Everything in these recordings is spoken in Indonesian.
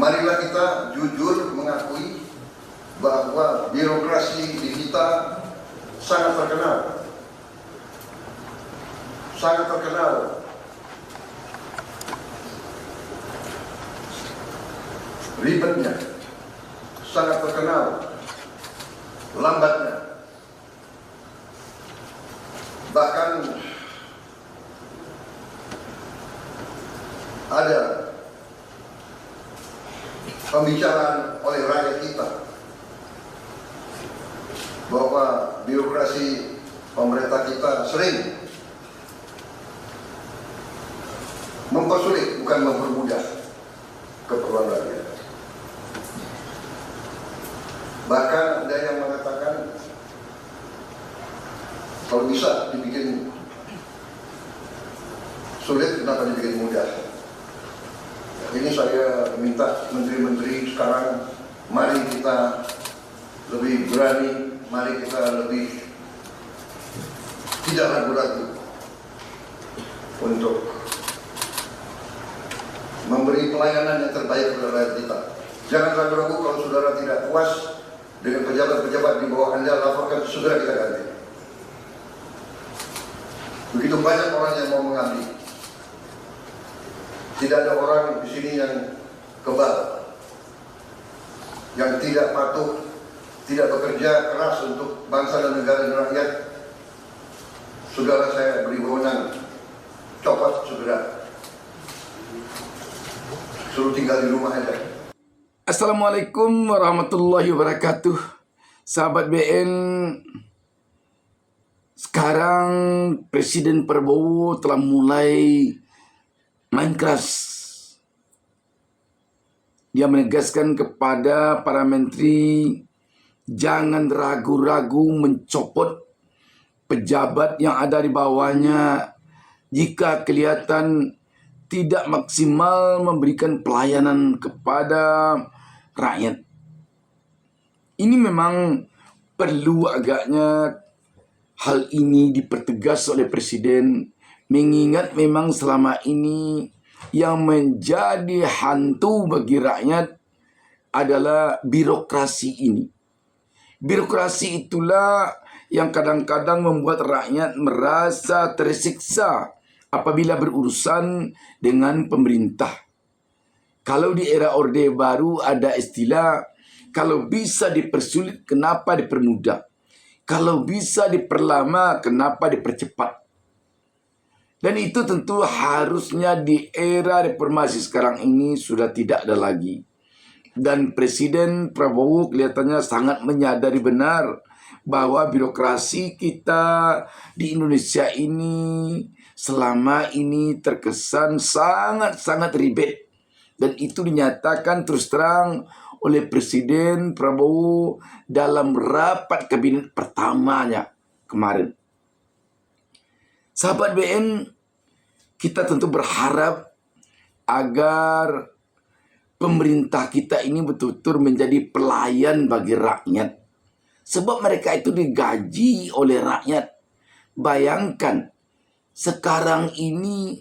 Marilah kita jujur mengakui bahwa birokrasi di kita sangat terkenal. Sangat terkenal. Ribetnya, sangat terkenal. Lambatnya. Bahkan ada pembicaraan oleh rakyat kita bahwa birokrasi pemerintah kita sering mempersulit, bukan mempermudah keperluan rakyat. Bahkan ada yang mengatakan kalau bisa dibikin sulit, kenapa dibikin mudah? Ini saya minta menteri-menteri sekarang, mari kita lebih berani, mari kita lebih tidak ragu-ragu untuk memberi pelayanan yang terbaik kepada rakyat kita. Jangan ragu-ragu kalau saudara tidak puas dengan pejabat-pejabat di bawah Anda, laporkan, segera kita ganti. Begitu banyak orang yang mau mengabdi. Tidak ada orang di sini yang kebal, yang tidak patuh, tidak bekerja keras untuk bangsa dan negara dan rakyat. Saudara, saya beri wewenang, copot segera, suruh tinggal di rumah aja. Assalamualaikum warahmatullahi wabarakatuh. Sahabat BN, sekarang Presiden Prabowo telah mulai main keras. Dia menegaskan kepada para menteri jangan ragu-ragu mencopot pejabat yang ada di bawahnya jika kelihatan tidak maksimal memberikan pelayanan kepada rakyat. Ini memang perlu agaknya hal ini dipertegas oleh Presiden, mengingat memang selama ini yang menjadi hantu bagi rakyat adalah birokrasi ini. Birokrasi itulah yang kadang-kadang membuat rakyat merasa tersiksa apabila berurusan dengan pemerintah. Kalau di era Orde Baru ada istilah, kalau bisa dipersulit, kenapa dipermudah? Kalau bisa diperlama, kenapa dipercepat? Dan itu tentu harusnya di era reformasi sekarang ini sudah tidak ada lagi. Dan Presiden Prabowo kelihatannya sangat menyadari benar bahwa birokrasi kita di Indonesia ini selama ini terkesan sangat-sangat ribet. Dan itu dinyatakan terus terang oleh Presiden Prabowo dalam rapat kabinet pertamanya kemarin. Sahabat BN, kita tentu berharap agar pemerintah kita ini betul-betul menjadi pelayan bagi rakyat. Sebab mereka itu digaji oleh rakyat. Bayangkan, sekarang ini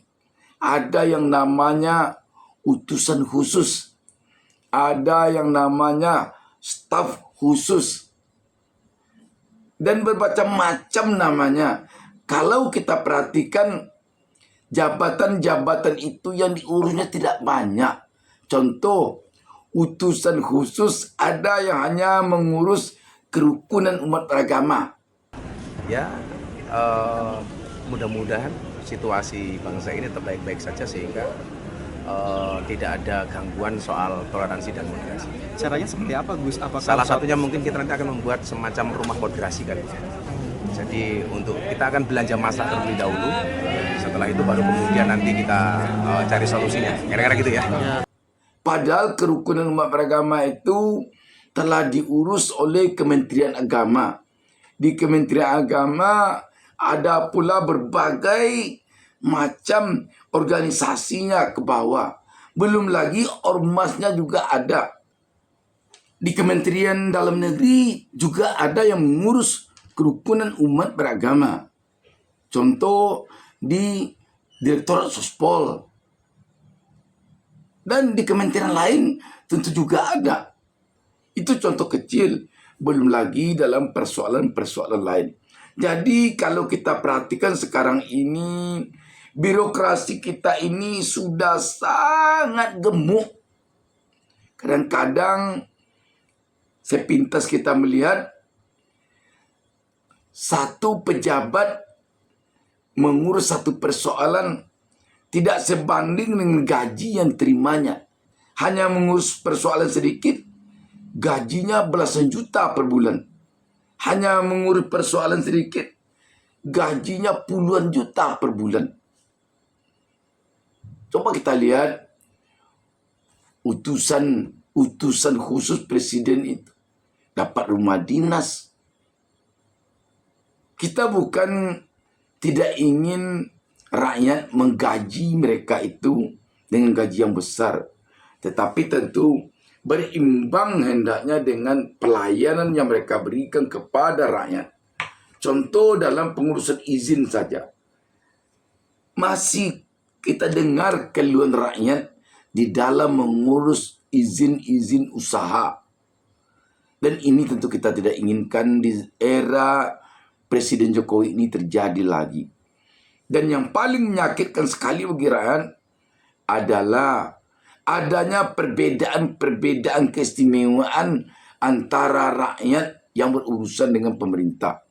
ada yang namanya utusan khusus. Ada yang namanya staf khusus. Dan bermacam-macam namanya. Kalau kita perhatikan, jabatan-jabatan itu yang diurusnya tidak banyak. Contoh, utusan khusus ada yang hanya mengurus kerukunan umat beragama. Ya, mudah-mudahan situasi bangsa ini terbaik-baik saja sehingga tidak ada gangguan soal toleransi dan moderasi. Caranya seperti apa, Gus? Apakah salah satunya mungkin kita nanti akan membuat semacam rumah moderasi kan. Jadi untuk kita akan belanja masak terlebih dahulu. Setelah itu baru kemudian nanti kita cari solusinya. Kira-kira gitu ya. Padahal kerukunan umat beragama itu telah diurus oleh Kementerian Agama. Di Kementerian Agama ada pula berbagai macam organisasinya ke bawah. Belum lagi ormasnya juga ada. Di Kementerian Dalam Negeri juga ada yang mengurus kerukunan umat beragama. Contoh di Direktorat Sospol. Dan di kementerian lain tentu juga ada. Itu contoh kecil. Belum lagi dalam persoalan-persoalan lain. Jadi kalau kita perhatikan sekarang ini, birokrasi kita ini sudah sangat gemuk. Kadang-kadang sepintas kita melihat satu pejabat mengurus satu persoalan tidak sebanding dengan gaji yang terimanya. Hanya mengurus persoalan sedikit, gajinya belasan juta per bulan. Hanya mengurus persoalan sedikit, gajinya puluhan juta per bulan. Coba kita lihat utusan khusus presiden itu dapat rumah dinas. Kita bukan tidak ingin rakyat menggaji mereka itu dengan gaji yang besar. Tetapi tentu berimbang hendaknya dengan pelayanan yang mereka berikan kepada rakyat. Contoh dalam pengurusan izin saja. Masih kita dengar keluhan rakyat di dalam mengurus izin-izin usaha. Dan ini tentu kita tidak inginkan di era Presiden Jokowi ini terjadi lagi. Dan yang paling menyakitkan sekali bagi rakyat adalah adanya perbedaan keistimewaan antara rakyat yang berurusan dengan pemerintah.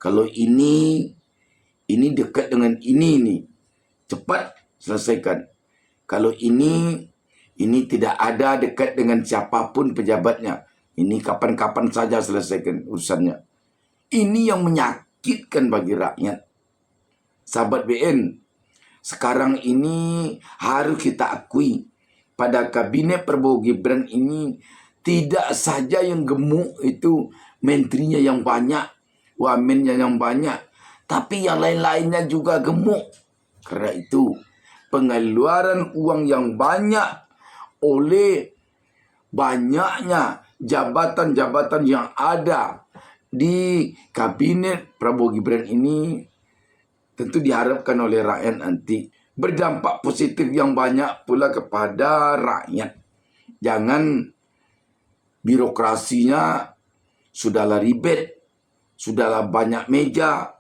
Kalau ini dekat dengan ini cepat selesaikan. Kalau ini tidak ada dekat dengan siapapun pejabatnya. Ini kapan-kapan saja selesaikan urusannya. Ini yang menyakitkan bagi rakyat. Sahabat BN, sekarang ini harus kita akui pada kabinet Prabowo Gibran ini tidak saja yang gemuk itu menterinya yang banyak, wamennya yang banyak, tapi yang lain-lainnya juga gemuk. Karena itu pengeluaran uang yang banyak oleh banyaknya jabatan-jabatan yang ada di kabinet Prabowo Gibran ini tentu diharapkan oleh rakyat nanti berdampak positif yang banyak pula kepada rakyat. Jangan birokrasinya sudahlah ribet, sudahlah banyak meja,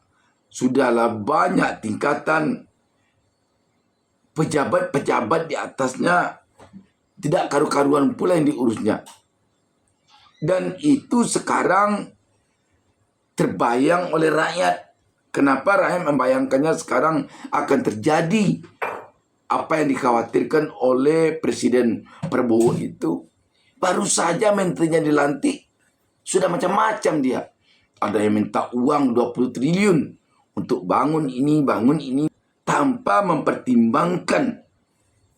sudahlah banyak tingkatan, pejabat-pejabat di atasnya tidak karu-karuan pula yang diurusnya. Dan itu sekarang terbayang oleh rakyat. Kenapa rakyat membayangkannya sekarang akan terjadi apa yang dikhawatirkan oleh Presiden Prabowo itu? Baru saja menterinya dilantik, sudah macam-macam dia. Ada yang minta uang 20 triliun untuk bangun ini, tanpa mempertimbangkan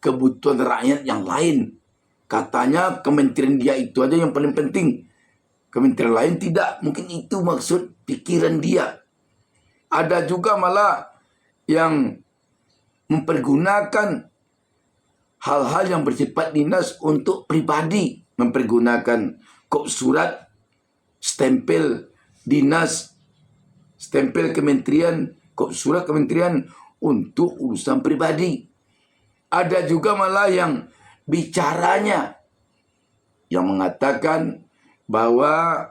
kebutuhan rakyat yang lain. Katanya kementerian dia itu aja yang paling penting. Kementerian lain tidak. Mungkin itu maksud pikiran dia. Ada juga malah yang mempergunakan hal-hal yang bersifat dinas untuk pribadi. Mempergunakan kop surat, stempel dinas, stempel kementerian, kop surat kementerian untuk urusan pribadi. Ada juga malah yang bicaranya yang mengatakan bahwa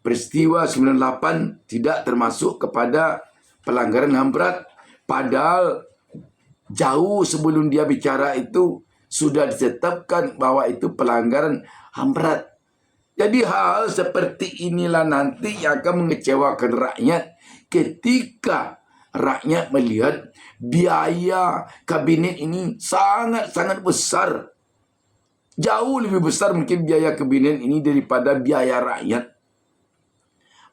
peristiwa 98 tidak termasuk kepada pelanggaran HAM berat. Padahal jauh sebelum dia bicara itu sudah ditetapkan bahwa itu pelanggaran HAM berat. Jadi hal seperti inilah nanti yang akan mengecewakan rakyat ketika rakyat melihat biaya kabinet ini sangat-sangat besar. Jauh lebih besar mungkin biaya kabinet ini daripada biaya rakyat.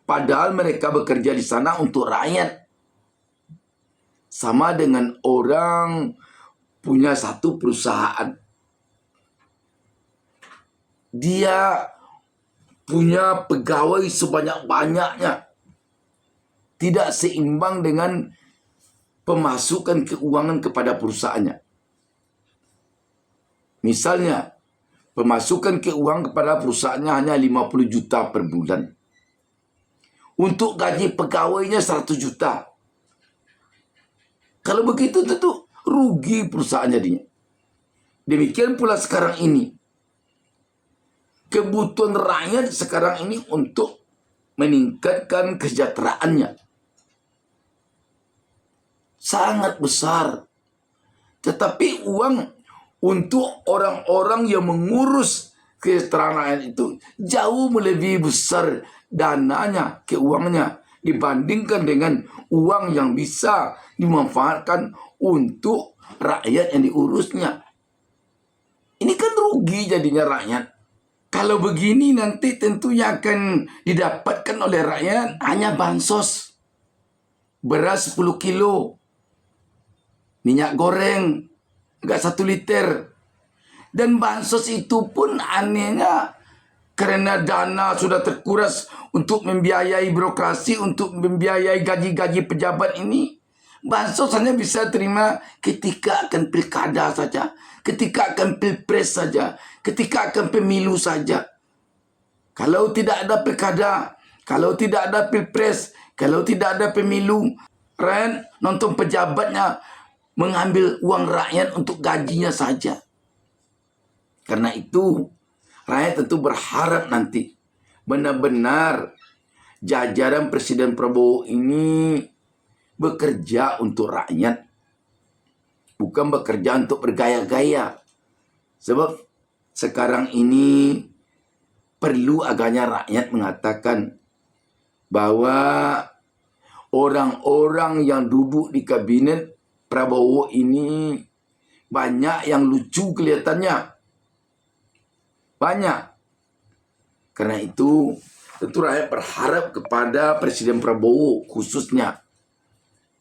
Padahal mereka bekerja di sana untuk rakyat. Sama dengan orang punya satu perusahaan. Dia punya pegawai sebanyak-banyaknya. Tidak seimbang dengan pemasukan keuangan kepada perusahaannya. Misalnya, pemasukan keuangan kepada perusahaannya hanya 50 juta per bulan. Untuk gaji pegawainya 100 juta. Kalau begitu tentu rugi perusahaan jadinya. Demikian pula sekarang ini. Kebutuhan rakyat sekarang ini untuk meningkatkan kesejahteraannya sangat besar. Tetapi uang untuk orang-orang yang mengurus kesejahteraan rakyat itu jauh melebihi besar dananya, keuangannya, dibandingkan dengan uang yang bisa dimanfaatkan untuk rakyat yang diurusnya. Ini kan rugi jadinya rakyat. Kalau begini nanti tentunya akan didapatkan oleh rakyat hanya bansos. Beras 10 kilo. Minyak goreng enggak 1 liter. Dan bansos itu pun anehnya karena dana sudah terkuras untuk membiayai birokrasi, untuk membiayai gaji-gaji pejabat ini. Bansos hanya bisa terima ketika akan pilkada saja, ketika akan pilpres saja, ketika akan pemilu saja. Kalau tidak ada pilkada, kalau tidak ada pilpres, kalau tidak ada pemilu, rakyat nonton pejabatnya mengambil uang rakyat untuk gajinya saja. Karena itu, rakyat tentu berharap nanti benar-benar jajaran Presiden Prabowo ini bekerja untuk rakyat. Bukan bekerja untuk bergaya-gaya. Sebab sekarang ini perlu agaknya rakyat mengatakan bahwa orang-orang yang duduk di kabinet Prabowo ini banyak yang lucu kelihatannya. Banyak. Karena itu tentu rakyat berharap kepada Presiden Prabowo khususnya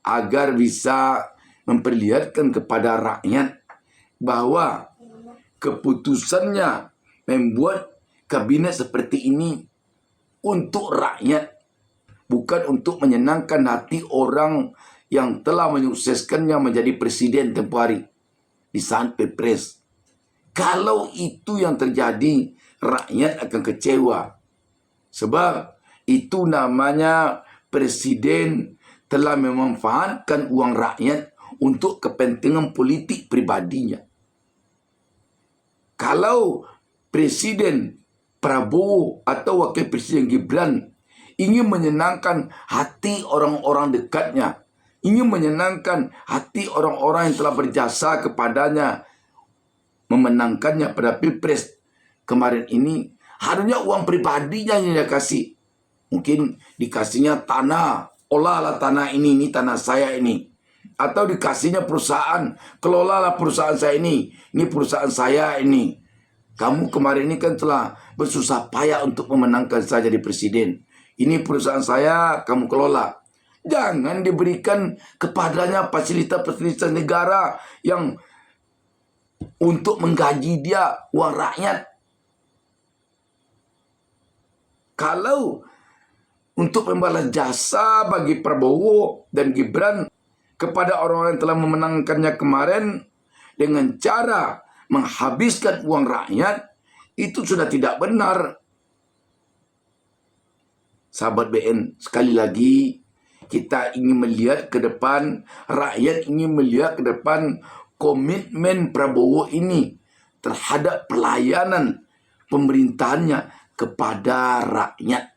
agar bisa memperlihatkan kepada rakyat bahwa keputusannya membuat kabinet seperti ini untuk rakyat, bukan untuk menyenangkan hati orang yang telah menyukseskannya menjadi presiden tempoh hari di saat pilpres. Kalau itu yang terjadi, rakyat akan kecewa. Sebab itu namanya presiden telah memanfaatkan uang rakyat untuk kepentingan politik pribadinya. Kalau Presiden Prabowo atau Wakil Presiden Gibran ingin menyenangkan hati orang-orang dekatnya, ingin menyenangkan hati orang-orang yang telah berjasa kepadanya, memenangkannya pada Pilpres kemarin ini, harusnya uang pribadinya yang dia kasih. Mungkin dikasihnya tanah, olahlah tanah ini tanah saya ini. Atau dikasihnya perusahaan, kelolalah perusahaan saya ini perusahaan saya ini. Kamu kemarin ini kan telah bersusah payah untuk memenangkan saya jadi presiden. Ini perusahaan saya, kamu kelola. Jangan diberikan kepadanya fasilitas-fasilitas negara yang untuk menggaji dia, uang rakyat. Kalau untuk membalas jasa bagi Prabowo dan Gibran kepada orang-orang yang telah memenangkannya kemarin dengan cara menghabiskan uang rakyat, itu sudah tidak benar. Sahabat BN, sekali lagi kita ingin melihat ke depan, rakyat ingin melihat ke depan komitmen Prabowo ini terhadap pelayanan pemerintahannya kepada rakyat.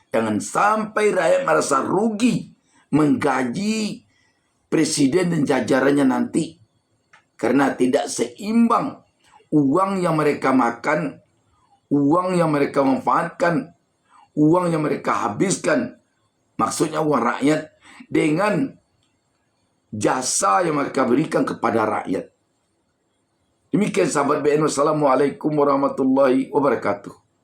Jangan sampai rakyat merasa rugi menggaji presiden dan jajarannya nanti. Karena tidak seimbang uang yang mereka makan, uang yang mereka manfaatkan, uang yang mereka habiskan, maksudnya uang rakyat, dengan jasa yang mereka berikan kepada rakyat. Demikian sahabat BN. Wassalamualaikum warahmatullahi wabarakatuh.